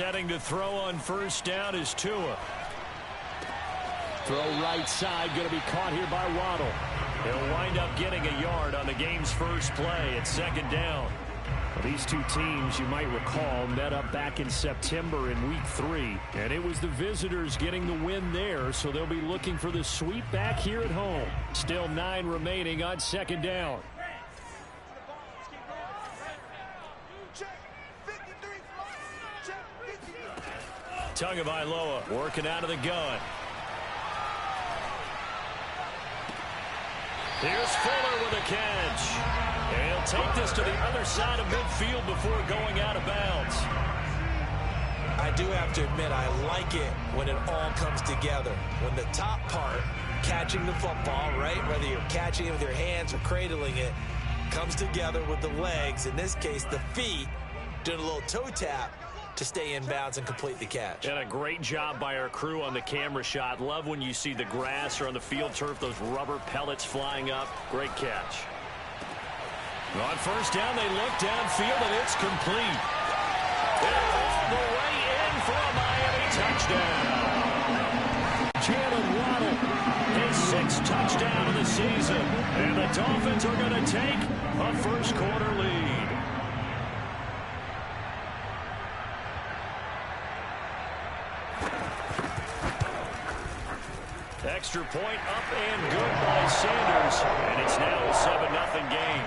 Setting to throw on first down is Tua. Throw right side, going to be caught here by Waddle. He'll wind up getting a yard on the game's first play at second down. Well, these two teams, you might recall, met up back in September in Week 3. And it was the visitors getting the win there, so they'll be looking for the sweep back here at home. Still 9 remaining on second down. Tagovailoa working out of the gun. Here's Fuller with a catch. He'll take this to the other side of midfield before going out of bounds. I do have to admit, I like it when it all comes together. When the top part, catching the football, right, whether you're catching it with your hands or cradling it, comes together with the legs, in this case the feet, doing a little toe tap to stay in bounds and complete the catch. And a great job by our crew on the camera shot. Love when you see the grass or on the field turf, those rubber pellets flying up. Great catch. On first down, they look downfield, and it's complete. And all the way in for a Miami touchdown. Jalen Waddle, his 6th touchdown of the season. And the Dolphins are going to take a first-quarter lead. Extra point up and good by Sanders. And it's now a 7-0 game.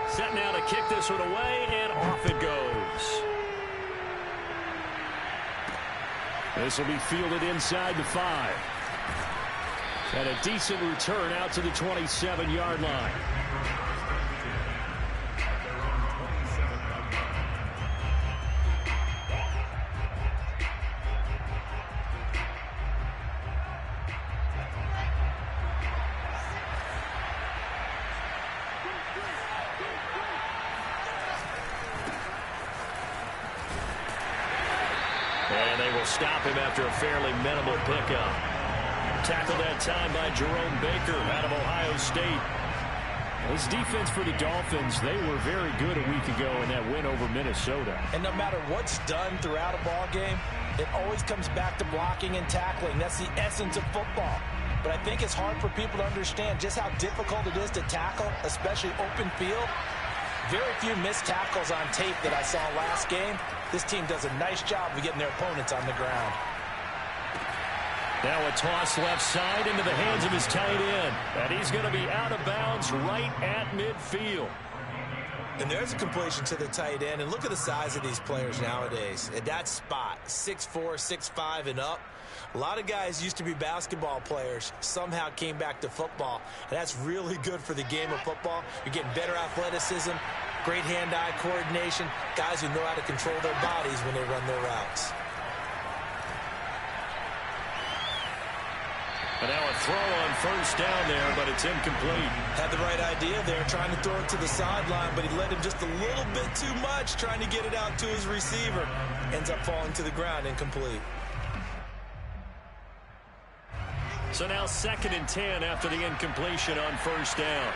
Set now to kick this one away, and off it goes. This will be fielded inside the 5. And a decent return out to the 27-yard line. And they will stop him after a fairly minimal pickup. Tackled that time by Jerome Baker out of Ohio State. This defense for the Dolphins, they were very good a week ago in that win over Minnesota. And no matter what's done throughout a ball game, it always comes back to blocking and tackling. That's the essence of football. But I think it's hard for people to understand just how difficult it is to tackle, especially open field. Very few missed tackles on tape that I saw last game. This team does a nice job of getting their opponents on the ground. Now a toss left side into the hands of his tight end. And he's going to be out of bounds right at midfield. And there's a completion to the tight end. And look at the size of these players nowadays. At that spot, 6'4", 6'5", and up. A lot of guys used to be basketball players, somehow came back to football. And that's really good for the game of football. You're getting better athleticism, great hand-eye coordination, guys who know how to control their bodies when they run their routes. And now a throw on first down there, but it's incomplete. Had the right idea there, trying to throw it to the sideline, but he led him just a little bit too much, trying to get it out to his receiver. Ends up falling to the ground, incomplete. So now 2nd and 10 after the incompletion on first down.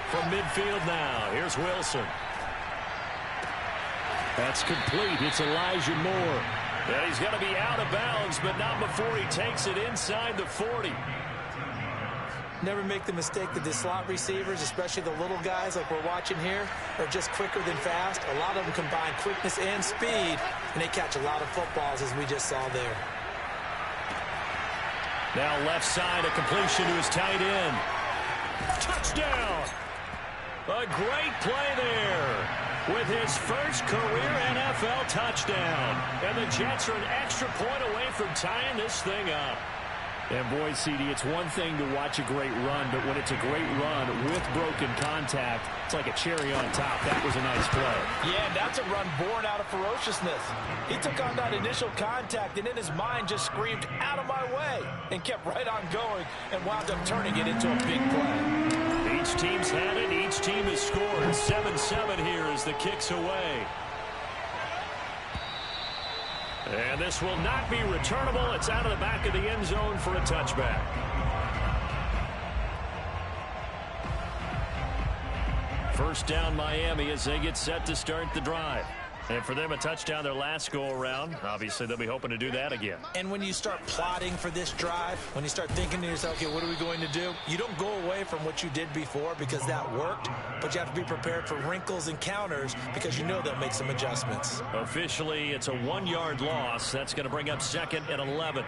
From midfield now, here's Wilson. That's complete. It's Elijah Moore. And he's going to be out of bounds, but not before he takes it inside the 40. Never make the mistake that the slot receivers, especially the little guys like we're watching here, are just quicker than fast. A lot of them combine quickness and speed, and they catch a lot of footballs, as we just saw there. Now left side, a completion to his tight end. Touchdown! A great play there with his first career NFL touchdown. And the Jets are an extra point away from tying this thing up. And boy, CD, it's one thing to watch a great run, but when it's a great run with broken contact, it's like a cherry on top. That was a nice play. Yeah, that's a run born out of ferociousness. He took on that initial contact, and in his mind just screamed, "Out of my way," and kept right on going and wound up turning it into a big play. Each team's had it. Each team has scored. 7-7 here as the kick's away. And this will not be returnable. It's out of the back of the end zone for a touchback. First down Miami as they get set to start the drive. And for them, a touchdown their last go-around. Obviously, they'll be hoping to do that again. And when you start plotting for this drive, when you start thinking to yourself, okay, what are we going to do? You don't go away from what you did before because that worked, but you have to be prepared for wrinkles and counters because you know they'll make some adjustments. Officially, it's a 1-yard loss. That's going to bring up 2nd and 11.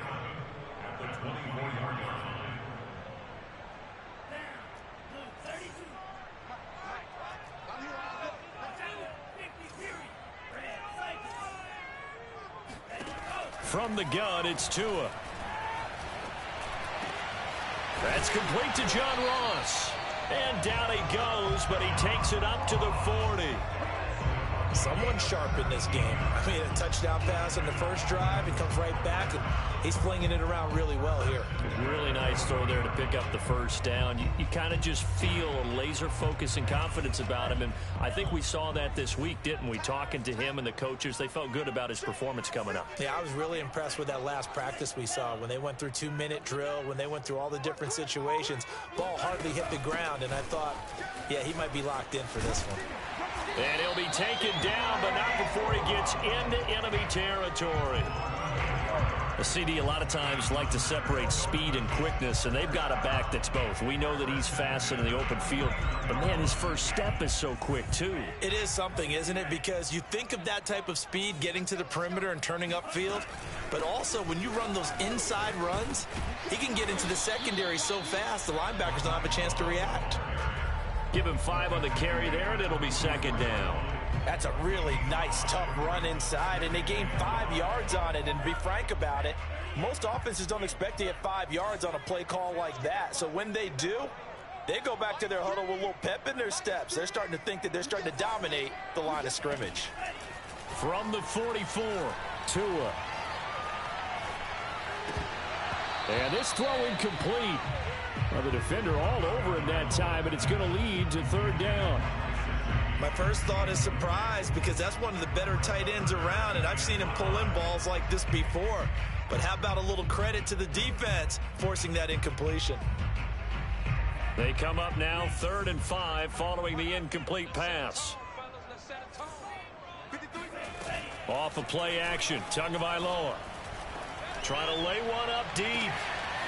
From the gun, it's Tua. That's complete to John Ross. And down he goes, but he takes it up to the 40. Someone sharp in this game. I mean, a touchdown pass on the first drive. He comes right back, and he's flinging it around really well here. Really nice throw there to pick up the first down. You kind of just feel a laser focus and confidence about him, and I think we saw that this week, didn't we? Talking to him and the coaches, they felt good about his performance coming up. Yeah, I was really impressed with that last practice we saw when they went through 2-minute drill, when they went through all the different situations. Ball hardly hit the ground, and I thought, yeah, he might be locked in for this one. And he'll be taken down, but not before he gets into enemy territory. A CD a lot of times like to separate speed and quickness, and they've got a back that's both. We know that he's fast in the open field, but man, his first step is so quick too. It is something, isn't it? Because you think of that type of speed getting to the perimeter and turning upfield, but also when you run those inside runs, he can get into the secondary so fast the linebackers don't have a chance to react. Give him 5 on the carry there, and it'll be 2nd down. That's a really nice, tough run inside, and they gained 5 yards on it. And to be frank about it, most offenses don't expect to get 5 yards on a play call like that. So when they do, they go back to their huddle with a little pep in their steps. They're starting to think that they're starting to dominate the line of scrimmage. From the 44, Tua. And this throw incomplete. Well, the defender all over him that time, but it's going to lead to 3rd down. My first thought is surprise because that's one of the better tight ends around, and I've seen him pull in balls like this before. But how about a little credit to the defense forcing that incompletion? They come up now 3rd and 5 following the incomplete pass. Off a play action, Tagovailoa. Trying to lay one up deep.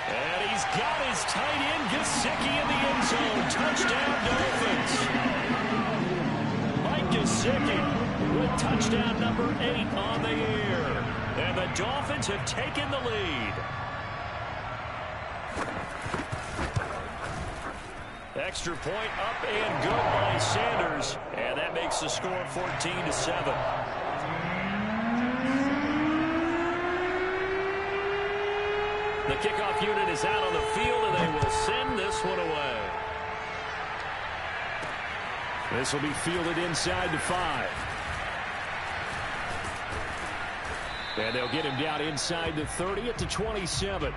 And he's got his tight end, Gesicki, in the end zone. Touchdown, Dolphins. Mike Gesicki with touchdown number 8 on the year. And the Dolphins have taken the lead. Extra point up and good by Sanders. And that makes the score 14-7. The kickoff unit is out on the field, and they will send this one away. This will be fielded inside the 5. And they'll get him down inside the 30 at the 27.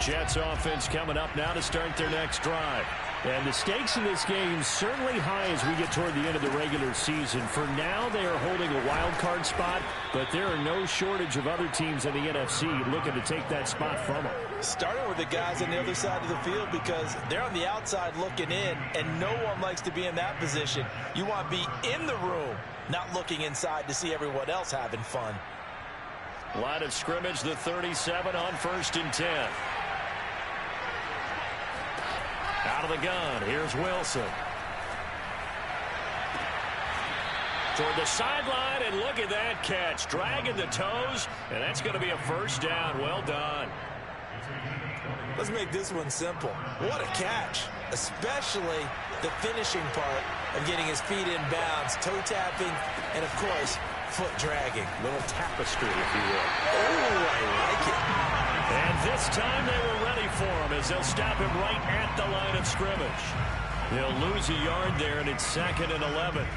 Jets offense coming up now to start their next drive. And the stakes in this game certainly high as we get toward the end of the regular season. For now, they are holding a wild card spot, but there are no shortage of other teams in the NFC looking to take that spot from them. Starting with the guys on the other side of the field because they're on the outside looking in, and no one likes to be in that position. You want to be in the room, not looking inside to see everyone else having fun. Line of scrimmage, the 37 on 1st and 10. Out of the gun, here's Wilson. Toward the sideline, and look at that catch. Dragging the toes, and that's going to be a 1st down. Well done. Let's make this one simple. What a catch, especially the finishing part of getting his feet in bounds, toe tapping, and, of course, foot dragging. Little tapestry, if you will. Oh, I like it. And this time they were ready for him as they'll stop him right at the line of scrimmage. He'll lose a yard there, and it's 2nd and 11.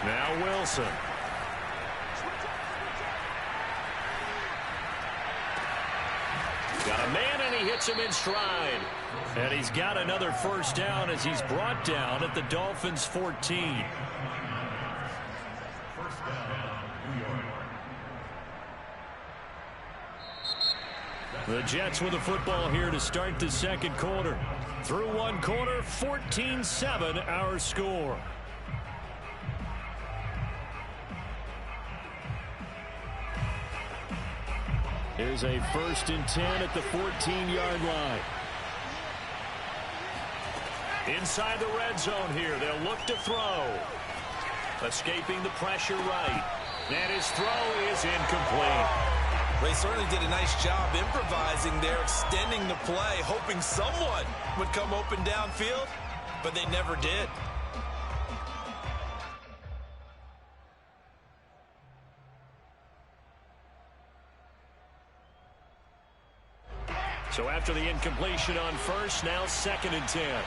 Now Wilson. Got a man, and he hits him in stride. And he's got another first down as he's brought down at the Dolphins' 14. The Jets with the football here to start the second quarter. Through one quarter, 14-7 our score. Here's a 1st and 10 at the 14-yard line. Inside the red zone here, they'll look to throw. Escaping the pressure right. And his throw is incomplete. They certainly did a nice job improvising there, extending the play, hoping someone would come open downfield, but they never did. So after the incompletion on first, now 2nd and 10.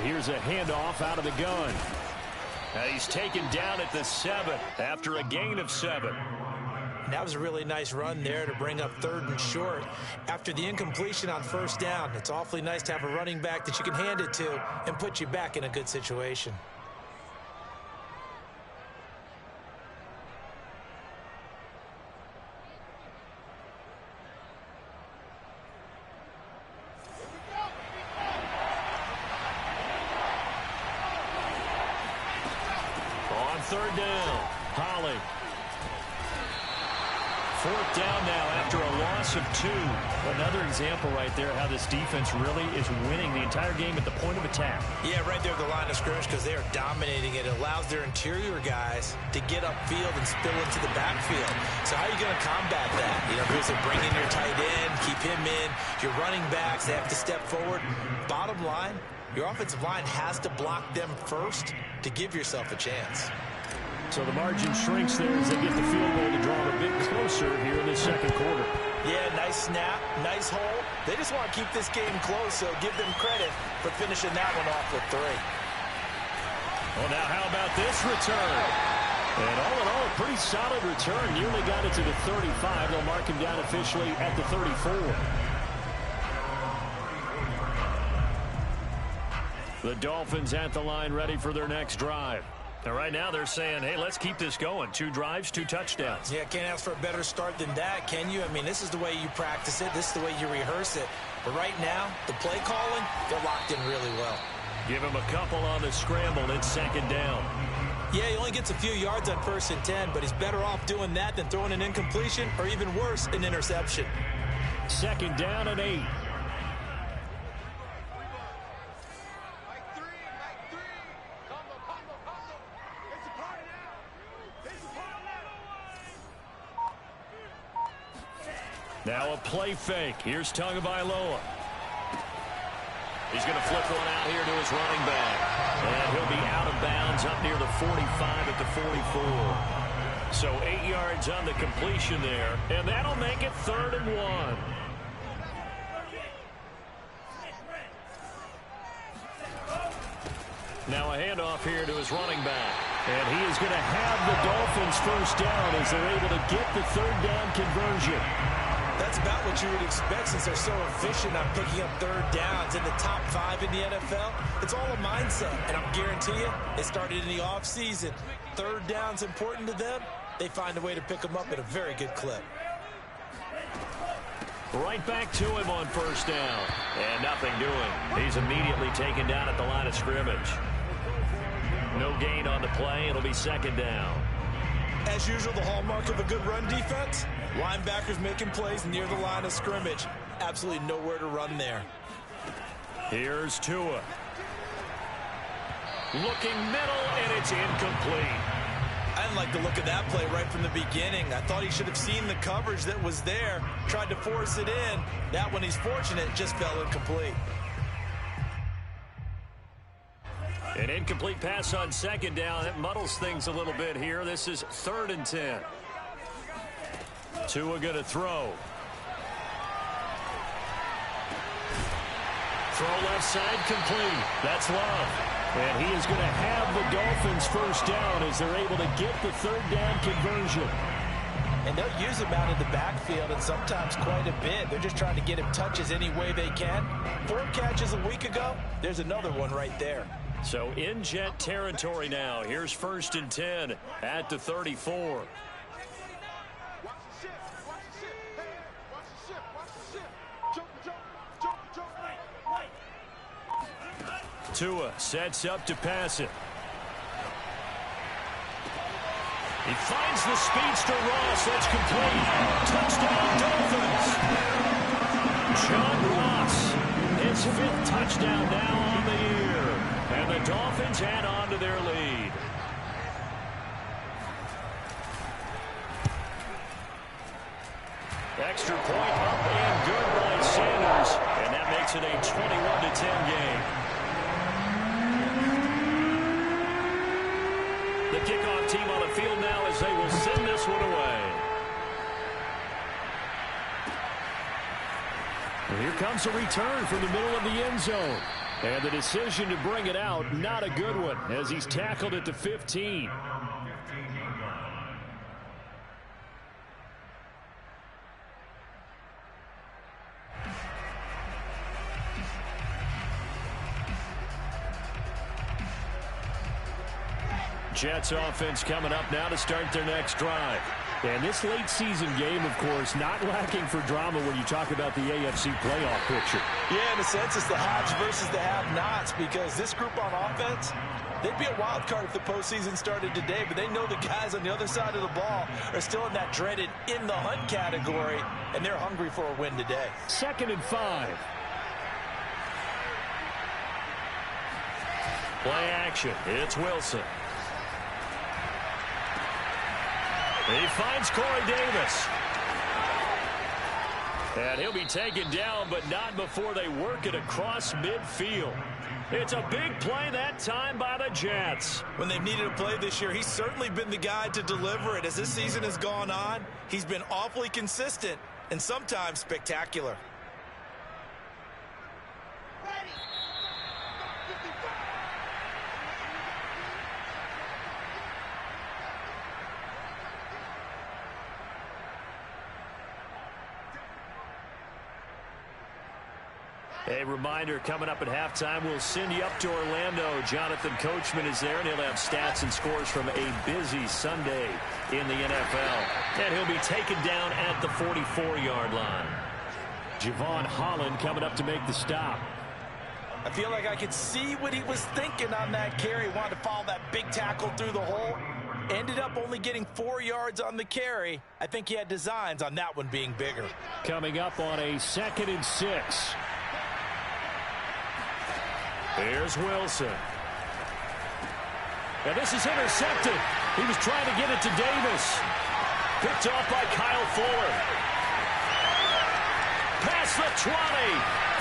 Here's a handoff out of the gun. He's taken down at the 7 after a gain of 7. That was a really nice run there to bring up 3rd and short. After the incompletion on 1st down, it's awfully nice to have a running back that you can hand it to and put you back in a good situation. On 3rd down, Holly. 4th down now after a loss of 2. Another example right there how this defense really is winning the entire game at the point of attack. Yeah, right there at the line of scrimmage because they are dominating it. It allows their interior guys to get upfield and spill into the backfield. So how are you going to combat that? You know, because they bring in your tight end, keep him in. Your running backs, they have to step forward. Bottom line, your offensive line has to block them first to give yourself a chance. So the margin shrinks there as they get the field goal to draw them a bit closer here in the second quarter. Yeah, nice snap, nice hole. They just want to keep this game close, so give them credit for finishing that one off with 3. Well, now how about this return? And all in all, a pretty solid return. Nearly got it to the 35. They'll mark him down officially at the 34. The Dolphins at the line ready for their next drive. And right now they're saying, hey, let's keep this going. 2 drives, 2 touchdowns. Yeah, can't ask for a better start than that, can you? I mean, this is the way you practice it. This is the way you rehearse it. But right now, the play calling, they're locked in really well. Give him a couple on the scramble. It's 2nd down. Yeah, he only gets a few yards on 1st and 10, but he's better off doing that than throwing an incompletion or even worse, an interception. 2nd down and 8. Now a play fake. Here's Tagovailoa. He's going to flip one out here to his running back. And he'll be out of bounds up near the 45 at the 44. So 8 yards on the completion there. And that'll make it 3rd and 1. Now a handoff here to his running back. And he is going to have the Dolphins first down as they're able to get the 3rd down conversion. That's about what you would expect since they're so efficient on picking up 3rd downs in the top 5 in the NFL. It's all a mindset, and I'll guarantee you it started in the offseason. 3rd down's important to them. They find a way to pick them up at a very good clip. Right back to him on 1st down. And nothing doing. He's immediately taken down at the line of scrimmage. No gain on the play. It'll be 2nd down. As usual, the hallmark of a good run defense, linebackers making plays near the line of scrimmage. Absolutely nowhere to run there. Here's Tua. Looking middle, and it's incomplete. I didn't like the look of that play right from the beginning. I thought he should have seen the coverage that was there, tried to force it in. That one, he's fortunate, just fell incomplete. An incomplete pass on 2nd down. That muddles things a little bit here. This is 3rd and 10. Tua going to throw. Throw left side complete. That's Love. And he is going to have the Dolphins first down as they're able to get the third down conversion. And they'll use him out in the backfield, and sometimes quite a bit. They're just trying to get him touches any way they can. 4 catches a week ago. There's another one right there. So in Jet territory now. Here's 1st and 10 at the 34. Tua sets up to pass it. He finds the speedster Ross. That's complete. Touchdown, Dolphins. John Ross, his 5th touchdown now on the year. And the Dolphins add on to their lead. Extra point up and good by Sanders. And that makes it a 21-10 game. The kickoff team on the field now as they will send this one away. And here comes a return from the middle of the end zone. And the decision to bring it out, not a good one, as he's tackled at the 15. Jets offense coming up now to start their next drive. And this late season game, of course, not lacking for drama when you talk about the AFC playoff picture. Yeah, in a sense, it's the haves versus the have-nots, because this group on offense, they'd be a wild card if the postseason started today, but they know the guys on the other side of the ball are still in that dreaded in the hunt category, and they're hungry for a win today. 2nd and 5. Play action. It's Wilson. He finds Corey Davis. And he'll be taken down, but not before they work it across midfield. It's a big play that time by the Jets. When they've needed a play this year, he's certainly been the guy to deliver it. As this season has gone on, he's been awfully consistent and sometimes spectacular. A reminder, coming up at halftime, we'll send you up to Orlando. Jonathan Coachman is there, and he'll have stats and scores from a busy Sunday in the NFL. And he'll be taken down at the 44-yard line. Javon Holland coming up to make the stop. I feel like I could see what he was thinking on that carry. Wanted to follow that big tackle through the hole. Ended up only getting 4 yards on the carry. I think he had designs on that one being bigger. Coming up on a 2nd and 6. Here's Wilson. And this is intercepted. He was trying to get it to Davis. Picked off by Kyle Fuller. Past the 20.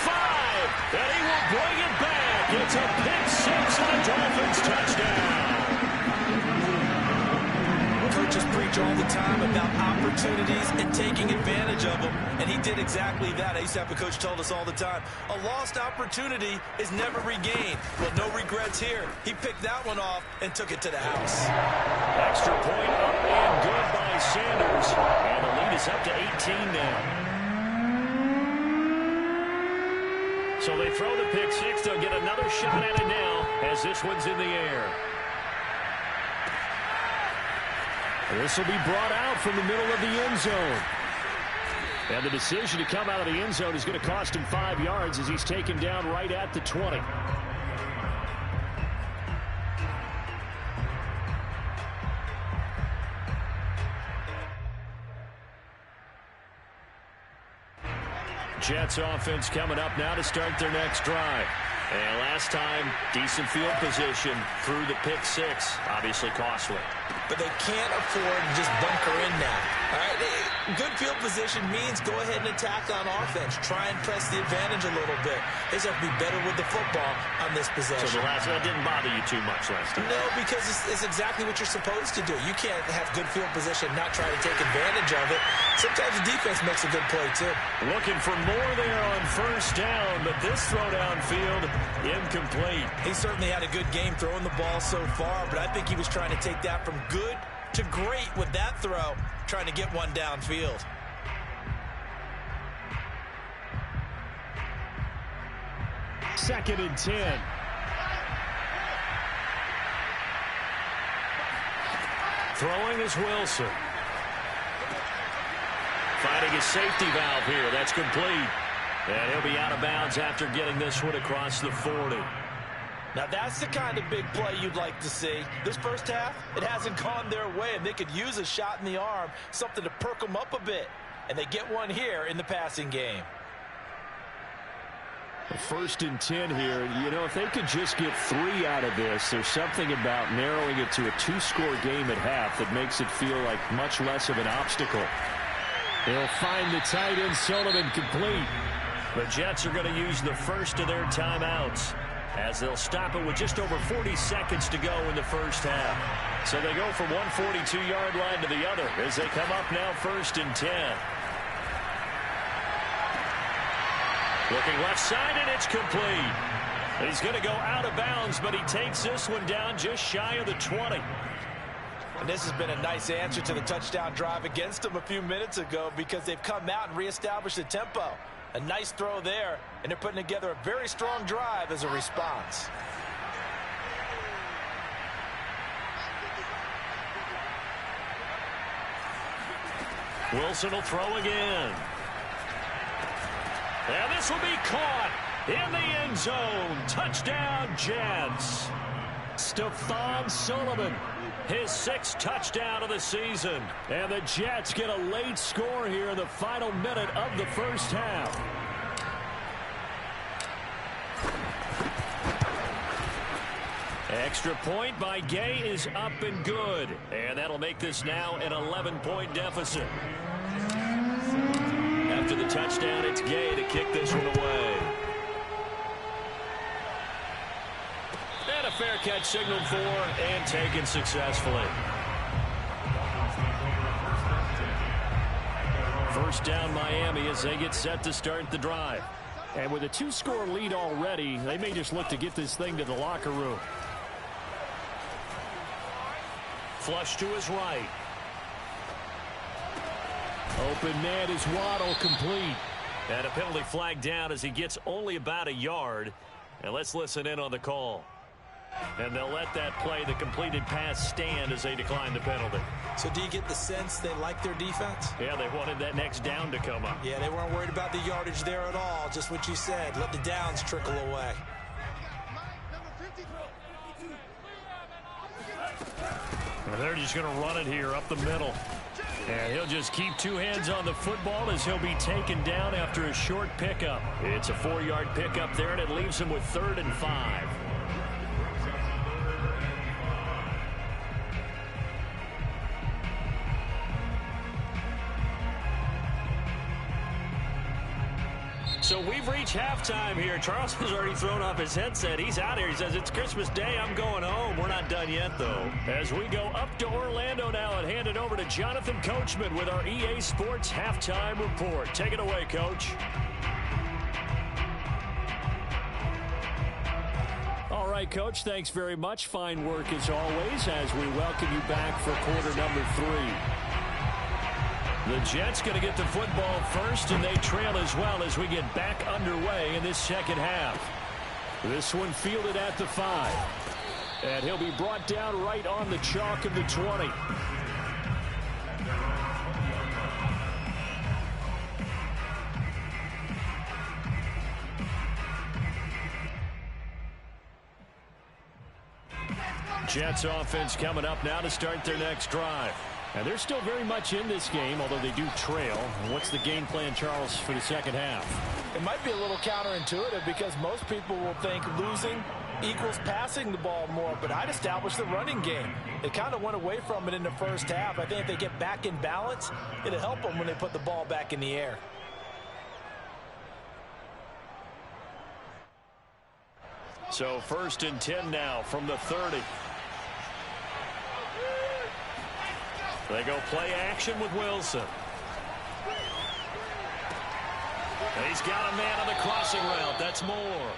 5. And he will bring it back. It's a pick 6 and a Dolphins touchdown. Coaches preach all the time about opportunities and taking advantage of them, and he did exactly that. I used to have a coach told us all the time, a lost opportunity is never regained. Well, no regrets here. He picked that one off and took it to the house. Extra point up and good by Sanders, and the lead is up to 18 now. So they throw the pick 6. They'll get another shot at it now as this one's in the air. This will be brought out from the middle of the end zone. And the decision to come out of the end zone is going to cost him 5 yards as he's taken down right at the 20. Jets offense coming up now to start their next drive. And last time, decent field position through the pick 6. Obviously costly. but they can't afford to just bunker in now. All right, good field position means go ahead and attack on offense. Try and press the advantage a little bit. They just have to be better with the football on this possession. So the last one didn't bother you too much last time? No, because it's exactly what you're supposed to do. You can't have good field position, not try to take advantage of it. Sometimes the defense makes a good play, too. Looking for more there on first down, but this throw downfield, incomplete. He certainly had a good game throwing the ball so far, but I think he was trying to take that from good to great with that throw, trying to get one downfield. Second and 10. Throwing is Wilson. Finding his safety valve here. That's complete. And he'll be out of bounds after getting this one across the 40. Now, that's the kind of big play you'd like to see. This first half, it hasn't gone their way, and they could use a shot in the arm, something to perk them up a bit. And they get one here in the passing game. First and 10 here. You know, if they could just get 3 out of this, there's something about narrowing it to a 2-score game at half that makes it feel like much less of an obstacle. They'll find the tight end Sullivan complete. The Jets are going to use the first of their timeouts, as they'll stop it with just over 40 seconds to go in the first half. So they go from one 42-yard line to the other as they come up now first and 10. Looking left side, and it's complete. He's going to go out of bounds, but he takes this one down just shy of the 20. And this has been a nice answer to the touchdown drive against them a few minutes ago, because they've come out and reestablished the tempo. A nice throw there, and they're putting together a very strong drive as a response. Wilson will throw again. And this will be caught in the end zone. Touchdown, Jets. Stephon Sullivan, his 6th touchdown of the season. And the Jets get a late score here in the final minute of the first half. Extra point by Gay is up and good. And that'll make this now an 11-point deficit. After the touchdown, it's Gay to kick this one away. And a fair catch signaled for and taken successfully. First down Miami as they get set to start the drive. And with a 2-score lead already, they may just look to get this thing to the locker room. Flush to his right. Open man is Waddle, complete. And a penalty flag down as he gets only about a yard. And let's listen in on the call. And they'll let that play, the completed pass, stand as they decline the penalty. So do you get the sense they like their defense? Yeah, they wanted that next down to come up. Yeah, they weren't worried about the yardage there at all. Just what you said. Let the downs trickle away. And they're just going to run it here up the middle. And he'll just keep 2 hands on the football as he'll be taken down after a short pickup. It's a 4-yard pickup there, and it leaves him with 3rd and 5. So we've reached halftime here. Charles has already thrown off his headset. He's out here. He says, it's Christmas Day. I'm going home. We're not done yet, though. As we go up to Orlando now and hand it over to Jonathan Coachman with our EA Sports Halftime Report. Take it away, Coach. All right, Coach, thanks very much. Fine work as always as we welcome you back for quarter number 3. The Jets going to get the football first, and they trail as well as we get back underway in this second half. This one fielded at the 5. And he'll be brought down right on the chalk of the 20. Jets offense coming up now to start their next drive. And they're still very much in this game, although they do trail. What's the game plan, Charles, for the second half? It might be a little counterintuitive because most people will think losing equals passing the ball more, but I'd establish the running game. They kind of went away from it in the first half. I think if they get back in balance, it'll help them when they put the ball back in the air. So 1st and 10 now from the 30. They go play action with Wilson. He's got a man on the crossing route. That's Moore.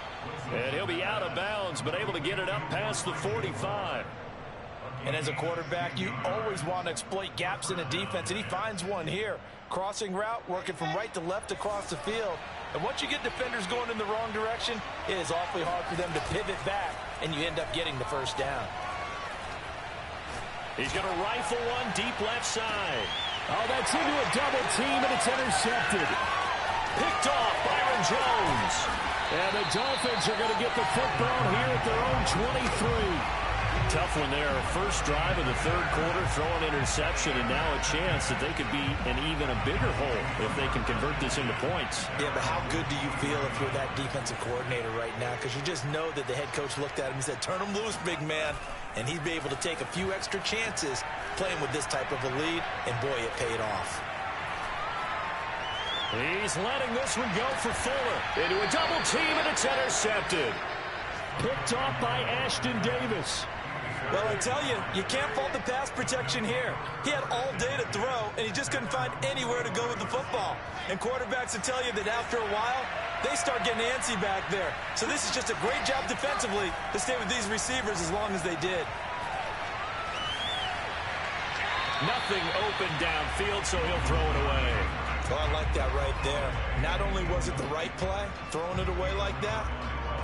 And he'll be out of bounds, but able to get it up past the 45. And as a quarterback, you always want to exploit gaps in a defense, and he finds one here. Crossing route, working from right to left across the field. And once you get defenders going in the wrong direction, it is awfully hard for them to pivot back, and you end up getting the first down. He's going to rifle one deep left side. Oh, that's into a double team, and it's intercepted. Picked off Byron Jones. And the Dolphins are going to get the football here at their own 23. Tough one there. First drive of the third quarter, throwing interception, and now a chance that they could be in even a bigger hole if they can convert this into points. Yeah, but how good do you feel if you're that defensive coordinator right now? Because you just know that the head coach looked at him and said, turn him loose, big man. And he'd be able to take a few extra chances playing with this type of a lead, and boy, it paid off. He's letting this one go for Fuller. Into a double team, and it's intercepted. Picked off by Ashton Davis. Well, I tell you, you can't fault the pass protection here. He had all day to throw, and he just couldn't find anywhere to go with the football. And quarterbacks will tell you that after a while, they start getting antsy back there. So this is just a great job defensively to stay with these receivers as long as they did. Nothing open downfield, so he'll throw it away. Well, I like that right there. Not only was it the right play, throwing it away like that,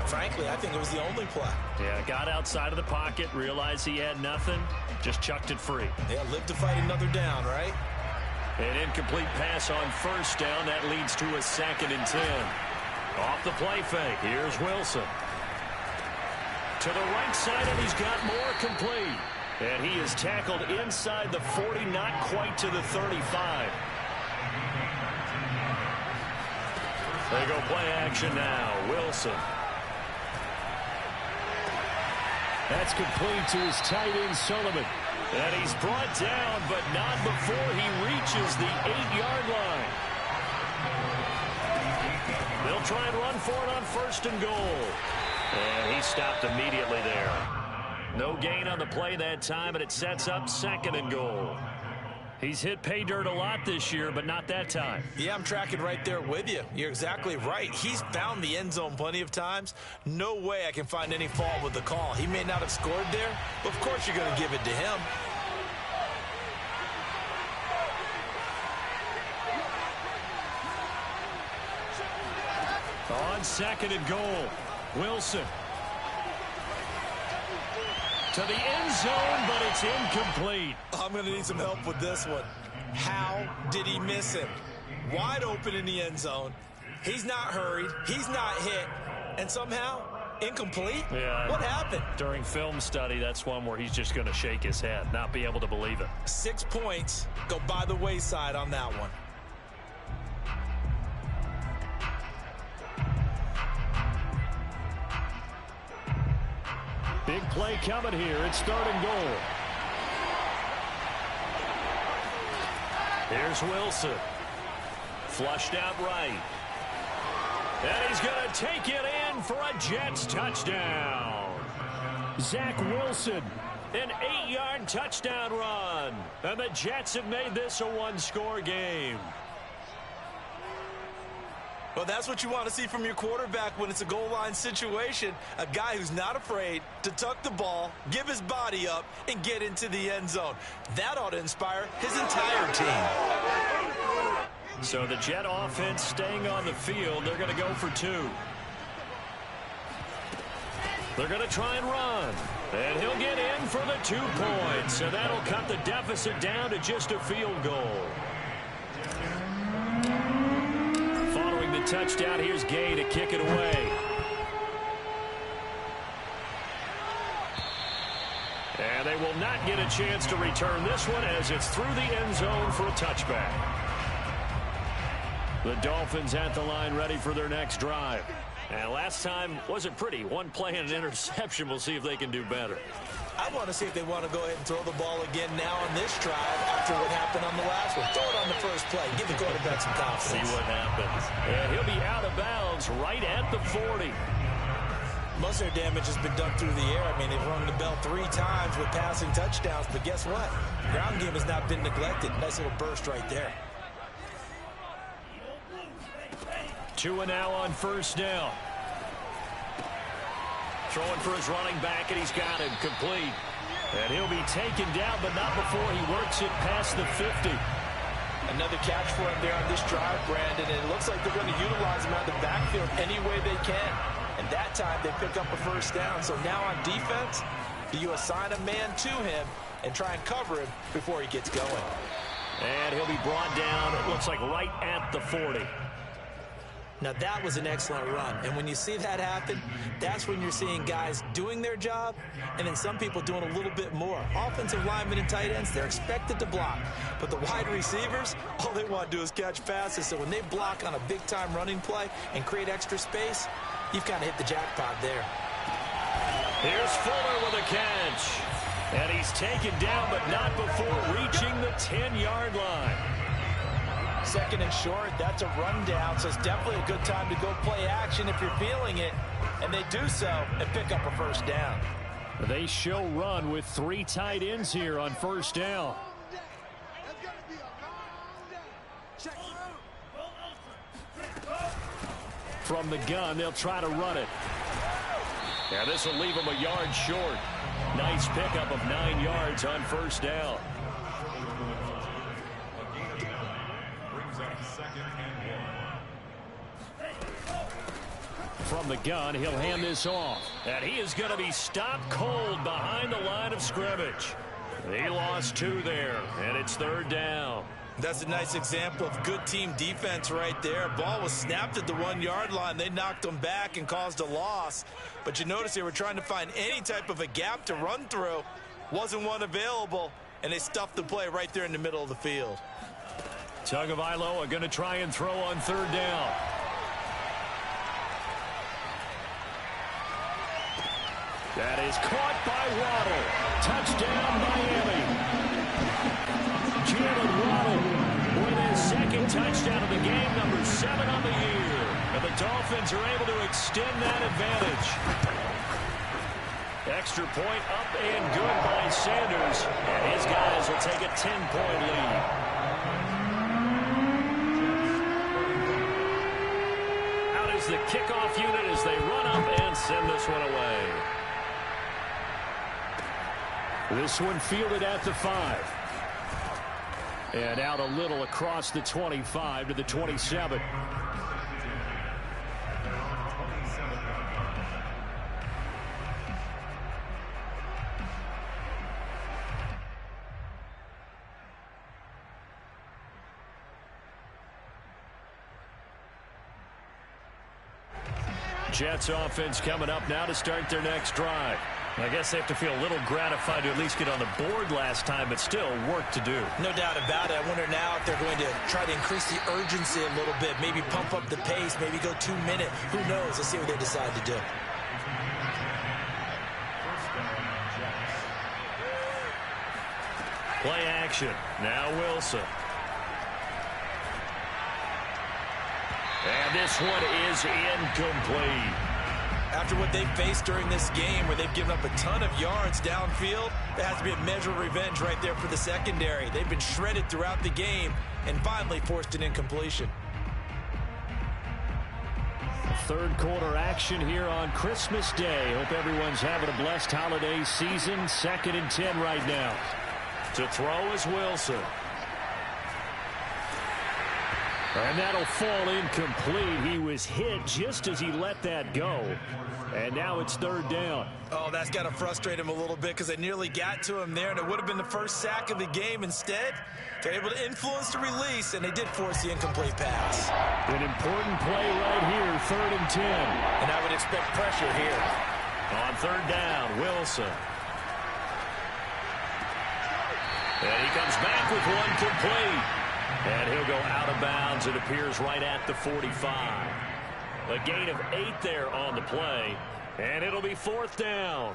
frankly, I think it was the only play. Yeah, got outside of the pocket, realized he had nothing, just chucked it free. Yeah, live to fight another down, right? An incomplete pass on first down. That leads to a 2nd and 10. Off the play fake. Here's Wilson. To the right side, and he's got more complete. And he is tackled inside the 40, not quite to the 35. They go play action now. Wilson. That's complete to his tight end, Sullivan. And he's brought down, but not before he reaches the 8-yard line. They'll try and run for it on 1st and goal. And he stopped immediately there. No gain on the play that time, and it sets up 2nd and goal. He's hit pay dirt a lot this year, but not that time. Yeah, I'm tracking right there with you. You're exactly right. He's found the end zone plenty of times. No way I can find any fault with the call. He may not have scored there, but of course you're going to give it to him. On 2nd and goal, Wilson. To the end zone, but it's incomplete. I'm going to need some help with this one. How did he miss him? Wide open in the end zone. He's not hurried. He's not hit. And somehow, incomplete? Yeah. What happened? During film study, that's one where he's just going to shake his head, not be able to believe it. 6 points go by the wayside on that one. Big play coming here. It's 3rd and goal. Here's Wilson. Flushed out right. And he's going to take it in for a Jets touchdown. Zach Wilson. An 8-yard touchdown run. And the Jets have made this a one-score game. Well, that's what you want to see from your quarterback when it's a goal line situation. A guy who's not afraid to tuck the ball, give his body up, and get into the end zone. That ought to inspire his entire team. So the Jet offense staying on the field. They're going to go for 2. They're going to try and run. And he'll get in for the 2 points. So that'll cut the deficit down to just a field goal. Following the touchdown, here's Gay to kick it away. And they will not get a chance to return this one as it's through the end zone for a touchback. The Dolphins at the line ready for their next drive. And last time wasn't pretty. One play and an interception. We'll see if they can do better. I want to see if they want to go ahead and throw the ball again now on this drive after what happened on the last one. Throw it on the first play. Give the quarterback some confidence. See what happens. And he'll be out of bounds right at the 40. Most of their damage has been done through the air. I mean, they've rung the bell 3 times with passing touchdowns. But guess what? Ground game has not been neglected. Nice little burst right there. 2 and now on first down. Throwing for his running back, and he's got him complete. And he'll be taken down, but not before he works it past the 50. Another catch for him there on this drive, Brandon. And it looks like they're going to utilize him out of the backfield any way they can. And that time they pick up a first down. So now on defense, do you assign a man to him and try and cover him before he gets going? And he'll be brought down, it looks like right at the 40. Now, that was an excellent run. And when you see that happen, that's when you're seeing guys doing their job and then some people doing a little bit more. Offensive linemen and tight ends, they're expected to block. But the wide receivers, all they want to do is catch passes. So when they block on a big-time running play and create extra space, you've kind of hit the jackpot there. Here's Fuller with a catch. And he's taken down, but not before reaching the 10-yard line. Second and short, that's a rundown, so it's definitely a good time to go play action if you're feeling it. And they do so and pick up a first down. They show run with 3 tight ends here on first down. From the gun, they'll try to run it. Yeah, this will leave them a yard short. Nice pickup of 9 yards on first down. From the gun, he'll hand this off. And he is going to be stopped cold behind the line of scrimmage. He lost 2 there, and it's third down. That's a nice example of good team defense right there. Ball was snapped at the 1-yard line. They knocked him back and caused a loss. But you notice they were trying to find any type of a gap to run through. Wasn't one available, and they stuffed the play right there in the middle of the field. Tagovailoa going to try and throw on third down. That is caught by Waddle. Touchdown, Miami. Jalen Waddle with his second touchdown of the game, number 7 on the year. And the Dolphins are able to extend that advantage. Extra point up and good by Sanders. And his guys will take a 10-point lead. Out is the kickoff unit as they run up and send this one away. This one fielded at the 5. And out a little across the 25 to the 27. Jets offense coming up now to start their next drive. I guess they have to feel a little gratified to at least get on the board last time, but still work to do. No doubt about it. I wonder now if they're going to try to increase the urgency a little bit, maybe pump up the pace, maybe go 2-minute. Who knows? Let's see what they decide to do. Play action. Now Wilson. And this one is incomplete. After what they've faced during this game where they've given up a ton of yards downfield, there has to be a measure of revenge right there for the secondary. They've been shredded throughout the game and finally forced an incompletion. Third quarter action here on Christmas Day. Hope everyone's having a blessed holiday season. 2nd and 10 right now. To throw is Wilson. And that'll fall incomplete. He was hit just as he let that go. And now it's third down. Oh, that's got to frustrate him a little bit because they nearly got to him there, and it would have been the first sack of the game. Instead, they're able to influence the release, and they did force the incomplete pass. An important play right here, 3rd and 10. And I would expect pressure here. On third down, Wilson. And he comes back with one complete. And he'll go out of bounds. It appears right at the 45. A gain of 8 there on the play, and it'll be 4th down.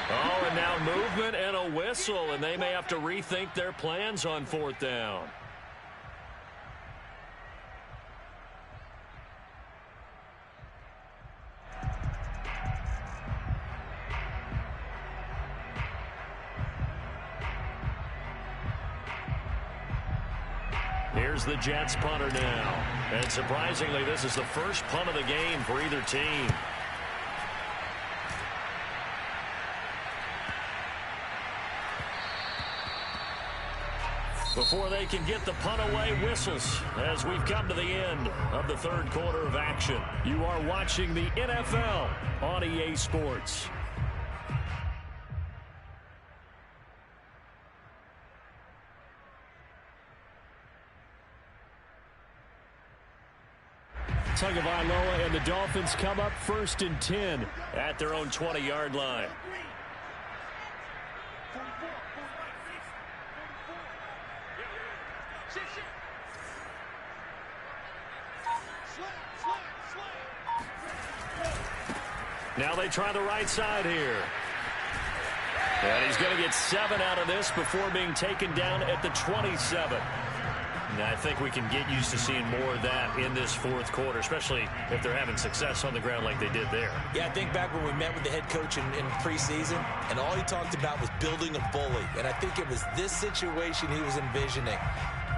Oh, and now movement and a whistle, and they may have to rethink their plans on 4th down. Here's the Jets punter now. And surprisingly, this is the first punt of the game for either team. Before they can get the punt away, whistles as we've come to the end of the 3rd quarter of action. You are watching the NFL on EA Sports. Tagovailoa and the Dolphins come up 1st and 10 at their own 20-yard line. Now they try the right side here. And he's going to get 7 out of this before being taken down at the 27. Now I think we can get used to seeing more of that in this 4th quarter, especially if they're having success on the ground like they did there. Yeah, I think back when we met with the head coach in preseason, and all he talked about was building a bully. And I think it was this situation he was envisioning.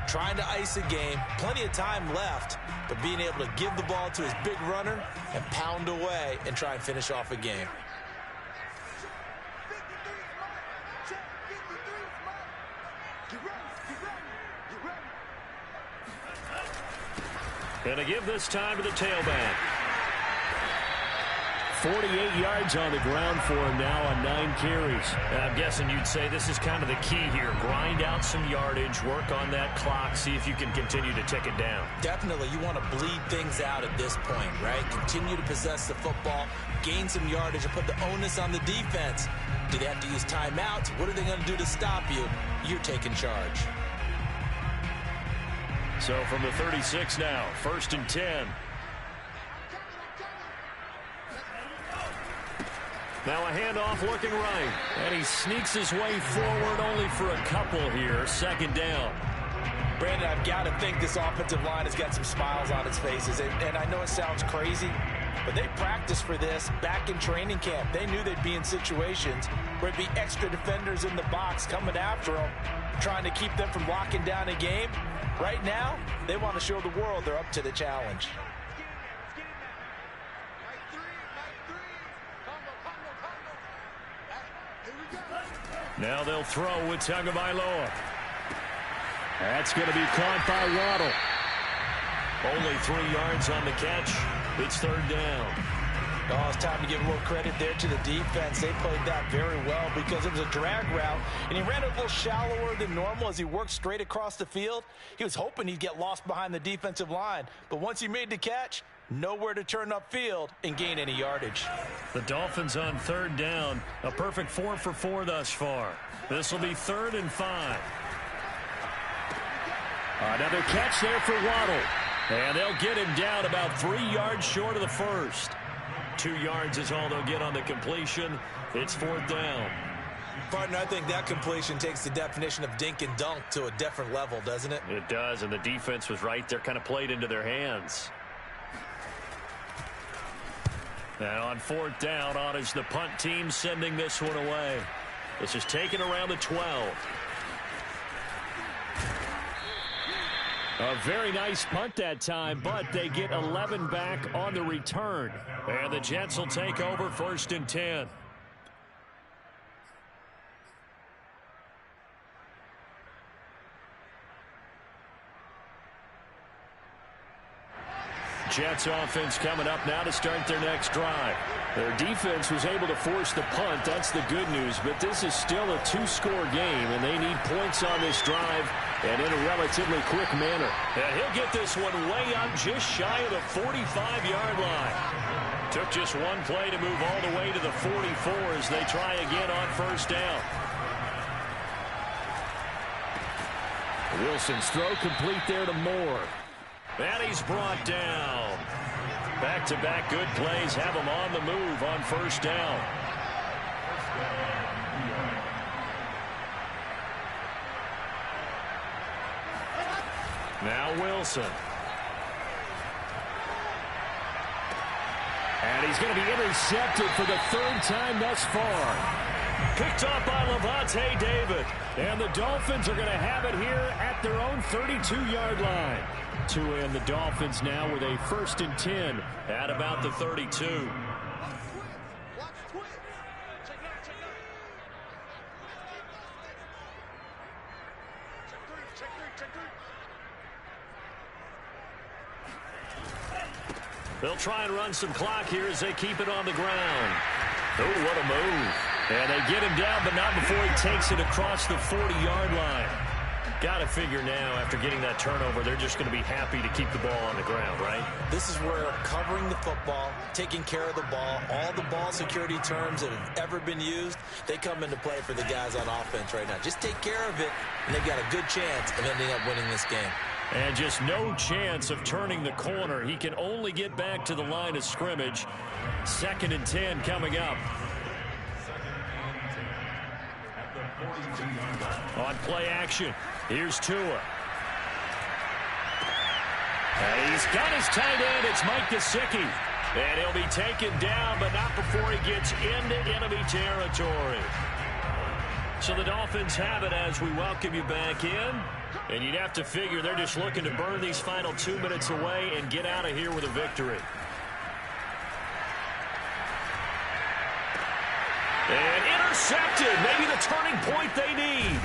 Trying to ice a game, plenty of time left, but being able to give the ball to his big runner and pound away and try and finish off a game. And to give this time to the tailback. 48 yards on the ground for him now on 9 carries. And I'm guessing you'd say this is kind of the key here. Grind out some yardage, work on that clock, see if you can continue to tick it down. Definitely. You want to bleed things out at this point, right? Continue to possess the football, gain some yardage, and put the onus on the defense. Do they have to use timeouts? What are they going to do to stop you? You're taking charge. So from the 36 now, 1st and 10. Now a handoff looking right. And he sneaks his way forward only for a couple here. 2nd down. Brandon, I've got to think this offensive line has got some smiles on its faces. And I know it sounds crazy, but they practiced for this back in training camp. They knew they'd be in situations where it'd be extra defenders in the box coming after them, trying to keep them from locking down a game. Right now, they want to show the world they're up to the challenge. Now they'll throw with Tagovailoa. That's going to be caught by Waddle. Only 3 yards on the catch. It's 3rd down. Oh, it's time to give a little credit there to the defense. They played that very well because it was a drag route, and he ran it a little shallower than normal as he worked straight across the field. He was hoping he'd get lost behind the defensive line, but once he made the catch, nowhere to turn upfield and gain any yardage. The Dolphins on 3rd down. A perfect 4 for 4 thus far. This will be 3rd and 5. Another catch there for Waddle. And they'll get him down about 3 yards short of the first. 2 yards is all they'll get on the completion. It's 4th down. Partner, I think that completion takes the definition of dink and dunk to a different level, doesn't it? It does, and the defense was right there, kind of played into their hands. And on fourth down, on is the punt team sending this one away. This is taken around the 12. A very nice punt that time, but they get 11 back on the return. And the Jets will take over 1st and 10. Jets offense coming up now to start their next drive. Their defense was able to force the punt. That's the good news. But this is still a 2-score game, and they need points on this drive and in a relatively quick manner. And he'll get this one way up just shy of the 45-yard line. Took just one play to move all the way to the 44 as they try again on 1st down. Wilson's throw complete there to Moore. And he's brought down. Back-to-back good plays have him on the move on 1st down. Now Wilson. And he's going to be intercepted for the 3rd time thus far. Picked up by Levante David. And the Dolphins are going to have it here at their own 32-yard line. To end the Dolphins now with a 1st and 10 at about the 32. They'll try and run some clock here as they keep it on the ground. Oh, what a move. And they get him down, but not before he takes it across the 40-yard line. Got to figure now, after getting that turnover, they're just going to be happy to keep the ball on the ground, right? This is where covering the football, taking care of the ball, all the ball security terms that have ever been used, they come into play for the guys on offense right now. Just take care of it, and they've got a good chance of ending up winning this game. And just no chance of turning the corner. He can only get back to the line of scrimmage. 2nd and 10 coming up. On play action, here's Tua. And he's got his tight end. It's Mike Gesicki. And he'll be taken down, but not before he gets into enemy territory. So the Dolphins have it as we welcome you back in. And you'd have to figure they're just looking to burn these final 2 minutes away and get out of here with a victory. And intercepted. Maybe the turning point they need.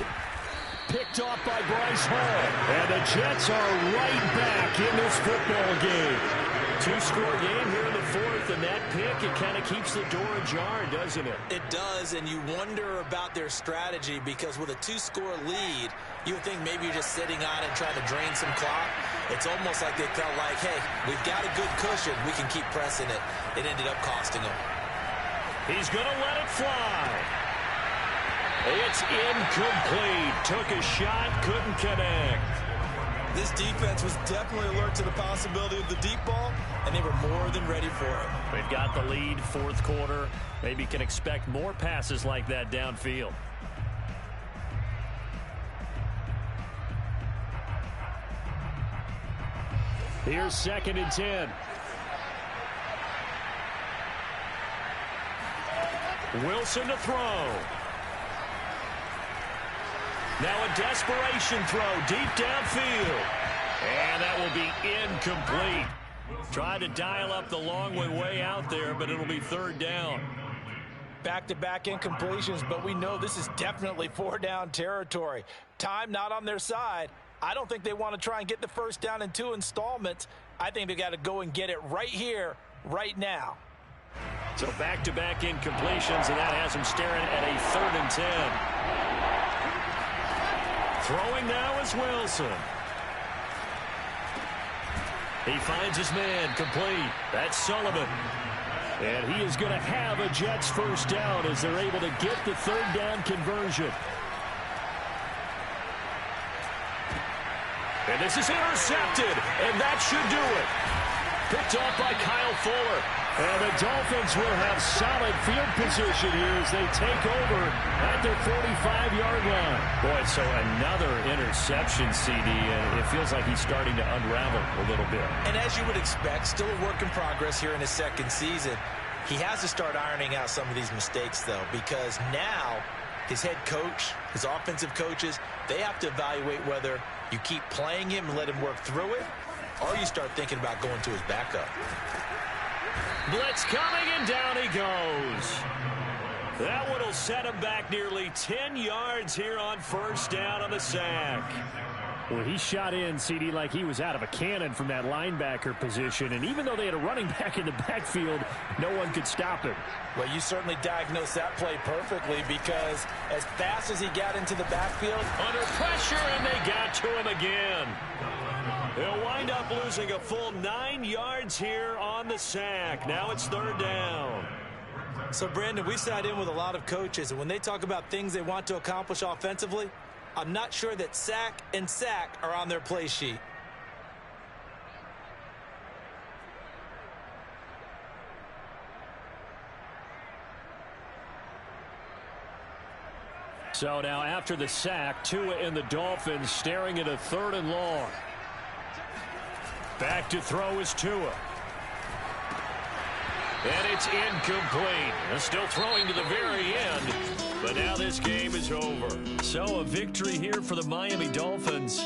Picked off by Bryce Hall. And the Jets are right back in this football game. 2-score game here in the 4th, and that pick, it kind of keeps the door ajar, doesn't it? It does, and you wonder about their strategy because with a 2-score lead, you would think maybe you're just sitting on it and trying to drain some clock. It's almost like they felt like, hey, we've got a good cushion. We can keep pressing it. It ended up costing them. He's going to let it fly. It's incomplete. Took a shot, couldn't connect. This defense was definitely alert to the possibility of the deep ball, and they were more than ready for it. They've got the lead, 4th quarter. Maybe can expect more passes like that downfield. Here's 2nd and 10. Wilson to throw. Now a desperation throw deep downfield. And that will be incomplete. Try to dial up the long way out there, but it'll be 3rd down. Back-to-back incompletions, but we know this is definitely 4-down territory. Time not on their side. I don't think they want to try and get the 1st down in 2 installments. I think they got to go and get it right here, right now. So back-to-back incompletions, and that has them staring at a 3rd and 10. Throwing now is Wilson. He finds his man complete. That's Sullivan. And he is going to have a Jets 1st down as they're able to get the 3rd down conversion. And this is intercepted, and that should do it. Picked off by Kyle Fuller. And the Dolphins will have solid field position here as they take over at their 45-yard line. Boy, so another interception, CD, and it feels like he's starting to unravel a little bit. And as you would expect, still a work in progress here in his second season. He has to start ironing out some of these mistakes, though, because now his head coach, his offensive coaches, they have to evaluate whether you keep playing him and let him work through it, or you start thinking about going to his backup. Blitz coming, and down he goes. That one will set him back nearly 10 yards here on first down on the sack. Well, he shot in, CD, like he was out of a cannon from that linebacker position. And even though they had a running back in the backfield, no one could stop him. Well, you certainly diagnosed that play perfectly, because as fast as he got into the backfield, under pressure, and they got to him again. They'll wind up losing a full 9 yards here on the sack. Now it's third down. So, Brandon, we sat in with a lot of coaches, and when they talk about things they want to accomplish offensively, I'm not sure that sack and sack are on their play sheet. So now after the sack, Tua and the Dolphins staring at a 3rd and long. Back to throw is Tua. And it's incomplete. Still throwing to the very end. But now this game is over. So a victory here for the Miami Dolphins.